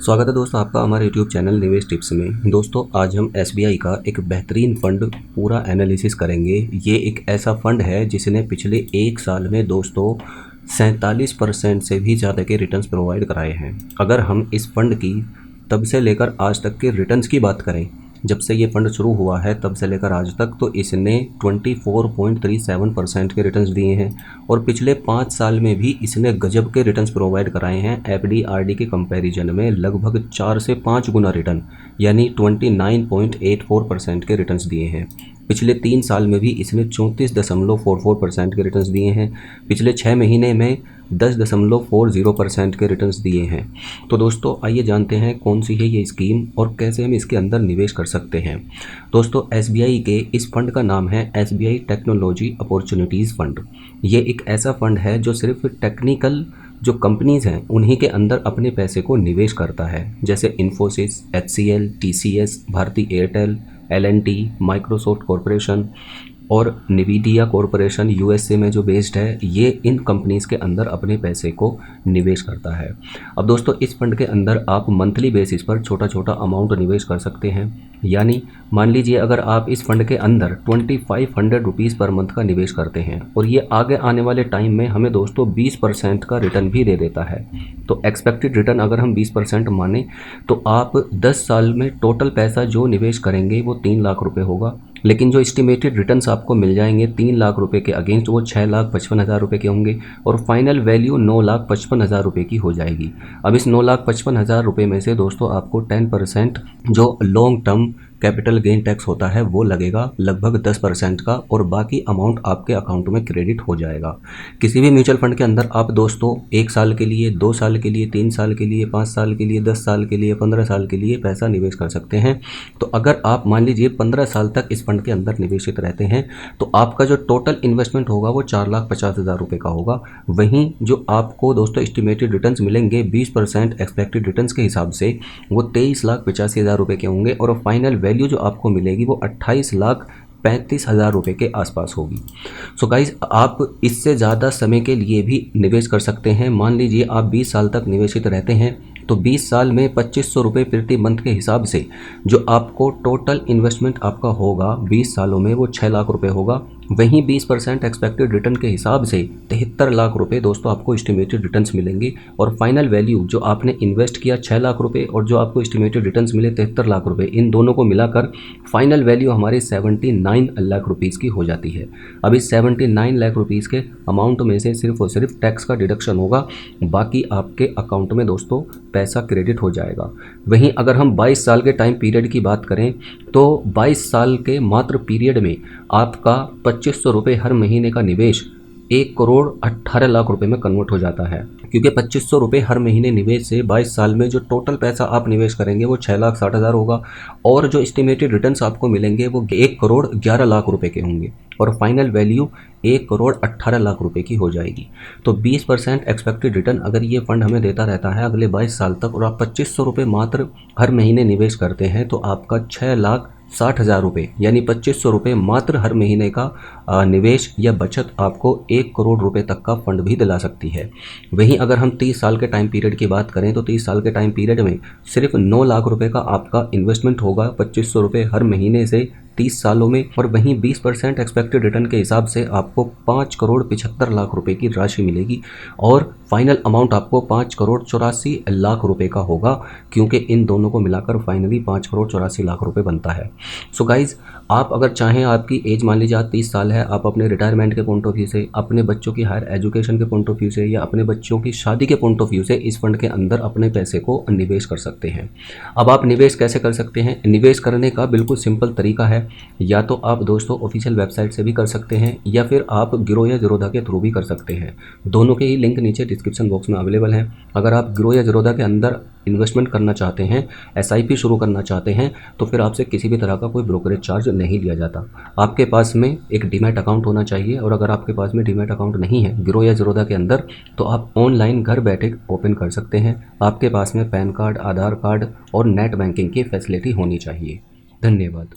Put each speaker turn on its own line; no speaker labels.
स्वागत है दोस्तों आपका हमारे यूट्यूब चैनल निवेश टिप्स में। दोस्तों आज हम एसबीआई का एक बेहतरीन फ़ंड पूरा एनालिसिस करेंगे। ये एक ऐसा फ़ंड है जिसने पिछले एक साल में दोस्तों 47% से भी ज़्यादा के रिटर्न्स प्रोवाइड कराए हैं। अगर हम इस फंड की तब से लेकर आज तक के रिटर्न्स की बात करें, जब से ये फंड शुरू हुआ है तब से लेकर आज तक, तो इसने 24.37% के रिटर्न्स दिए हैं और पिछले 5 साल में भी इसने गजब के रिटर्न्स प्रोवाइड कराए हैं। एफडी आरडी के कंपैरिजन में लगभग 4 से 5 गुना रिटर्न यानी 29.84% के रिटर्न्स दिए हैं। पिछले 3 साल में भी इसने 34.44% के रिटर्न्स दिए हैं। पिछले 6 महीने में 10.40% के रिटर्न्स दिए हैं। तो दोस्तों आइए जानते हैं कौन सी है ये स्कीम और कैसे हम इसके अंदर निवेश कर सकते हैं। दोस्तों एसबीआई के इस फंड का नाम है एसबीआई टेक्नोलॉजी अपॉर्चुनिटीज़ फंड। ये एक ऐसा फंड है जो सिर्फ टेक्निकल जो कंपनीज़ हैं उन्हीं के अंदर अपने पैसे को निवेश करता है, जैसे इन्फोसिस, एचसीएल, टीसीएस, भारती एयरटेल, एलएनटी, माइक्रोसॉफ्ट कॉरपोरेशन और निविडिया कॉरपोरेशन यूएसए में जो बेस्ड है, ये इन कंपनीज़ के अंदर अपने पैसे को निवेश करता है। अब दोस्तों इस फंड के अंदर आप मंथली बेसिस पर छोटा छोटा अमाउंट निवेश कर सकते हैं। यानी मान लीजिए अगर आप इस फंड के अंदर 2500 रुपीज़ पर मंथ का निवेश करते हैं और ये आगे आने वाले टाइम में हमें दोस्तों 20% का रिटर्न भी दे देता है। तो एक्सपेक्टेड रिटर्न अगर हम 20% माने तो आप 10 साल में टोटल पैसा जो निवेश करेंगे वो 3 लाख रुपये होगा, लेकिन जो एस्टिमेटेड रिटर्न्स आपको मिल जाएंगे 3 लाख रुपए के अगेंस्ट वो 6,55,000 रुपये के होंगे और फाइनल वैल्यू 9,55,000 रुपये की हो जाएगी। अब इस 9,55,000 रुपये में से दोस्तों आपको 10% जो long term capital gain tax होता है वो लगेगा लगभग 10% का, और बाकी अमाउंट आपके अकाउंट में क्रेडिट हो जाएगा। किसी भी म्यूचुअल फंड के अंदर आप दोस्तों 1 साल के लिए, 2 साल के लिए, 3 साल के लिए, 5 साल के लिए, 10 साल के लिए, 15 साल के लिए पैसा निवेश कर सकते हैं। तो अगर आप मान लीजिए 15 साल तक इस फंड के अंदर निवेशित रहते हैं तो आपका जो टोटल इन्वेस्टमेंट होगा वो 4,50,000 रुपये का होगा। वहीं जो आपको दोस्तों एस्टिमेटेड रिटर्न्स मिलेंगे 20% एक्सपेक्टेड रिटर्न्स के हिसाब से वो 23,85,000 रुपये के होंगे और फाइनल वैल्यू जो आपको मिलेगी वो 28,35,000 रुपये के आसपास होगी। सो गाइज आप इससे ज़्यादा समय के लिए भी निवेश कर सकते हैं। मान लीजिए आप 20 साल तक निवेशित रहते हैं तो 20 साल में 2,500 रुपये प्रति मंथ के हिसाब से जो आपको टोटल इन्वेस्टमेंट आपका होगा 20 सालों में वो 6 लाख रुपये होगा। वहीं 20% एक्सपेक्टेड रिटर्न के हिसाब से 73 लाख रुपए दोस्तों आपको एस्टिमेटेड रिटर्न्स मिलेंगे और फाइनल वैल्यू जो आपने इन्वेस्ट किया 6 लाख रुपए और जो आपको एस्टिमेटेड रिटर्न्स मिले 73 लाख रुपए, इन दोनों को मिलाकर फाइनल वैल्यू हमारी 79 लाख रुपीज़ की हो जाती है। अब इस 79 लाख रुपीज़ के अमाउंट में से सिर्फ और सिर्फ टैक्स का डिडक्शन होगा, बाकी आपके अकाउंट में दोस्तों पैसा क्रेडिट हो जाएगा। वहीं अगर हम 22 साल के टाइम पीरियड की बात करें तो 22 साल के मात्र पीरियड में आपका 2,500 रुपये हर महीने का निवेश 1,18,00,000 रुपये में कन्वर्ट हो जाता है, क्योंकि 2,500 रुपये हर महीने निवेश से 22 साल में जो टोटल पैसा आप निवेश करेंगे वो 6,60,000 होगा और जो एस्टिमेटेड रिटर्न्स आपको मिलेंगे वो 1,11,00,000 रुपये के होंगे और फाइनल वैल्यू 1,18,00,000 रुपये की हो जाएगी। तो 20% एक्सपेक्टेड रिटर्न अगर ये फंड हमें देता रहता है अगले 22 साल तक और आप 2,500 रुपये मात्र हर महीने निवेश करते हैं तो आपका 6,60,000 रुपये यानी 2,500 रुपये मात्र हर महीने का निवेश या बचत आपको 1 करोड़ रुपए तक का फंड भी दिला सकती है। वहीं अगर हम 30 साल के टाइम पीरियड की बात करें तो 30 साल के टाइम पीरियड में सिर्फ 9 लाख रुपए का आपका इन्वेस्टमेंट होगा 2,500 रुपये हर महीने से 30 सालों में, और वहीं 20% एक्सपेक्टेड रिटर्न के हिसाब से आपको 5,75,00,000 रुपए की राशि मिलेगी और फाइनल अमाउंट आपको 5,84,00,000 रुपए का होगा, क्योंकि इन दोनों को मिलाकर फाइनली 5,84,00,000 रुपए बनता है। सो गाइज आप अगर चाहें, आपकी एज मान लीजिए 30 साल है, आप अपने रिटायरमेंट के पॉइंट ऑफ व्यू से, अपने बच्चों की हायर एजुकेशन के पॉइंट ऑफ व्यू से या अपने बच्चों की शादी के पॉइंट ऑफ व्यू से इस फंड के अंदर अपने पैसे को निवेश कर सकते हैं। अब आप निवेश कैसे कर सकते हैं? निवेश करने का बिल्कुल सिंपल तरीका है, या तो आप दोस्तों ऑफिशियल वेबसाइट से भी कर सकते हैं या फिर आप गिरो या ज़ीरोधा के थ्रू भी कर सकते हैं। दोनों के ही लिंक नीचे डिस्क्रिप्शन बॉक्स में अवेलेबल हैं। अगर आप गिरो या ज़ीरोधा के अंदर इन्वेस्टमेंट करना चाहते हैं, एसआईपी शुरू करना चाहते हैं, तो फिर आपसे किसी भी तरह का कोई ब्रोकरेज चार्ज नहीं लिया जाता। आपके पास में एक डीमैट अकाउंट होना चाहिए और अगर आपके पास में डीमैट अकाउंट नहीं है गिरो या ज़ीरोधा के अंदर तो आप ऑनलाइन घर बैठे ओपन कर सकते हैं। आपके पास में पैन कार्ड, आधार कार्ड और नेट बैंकिंग की फैसिलिटी होनी चाहिए। धन्यवाद।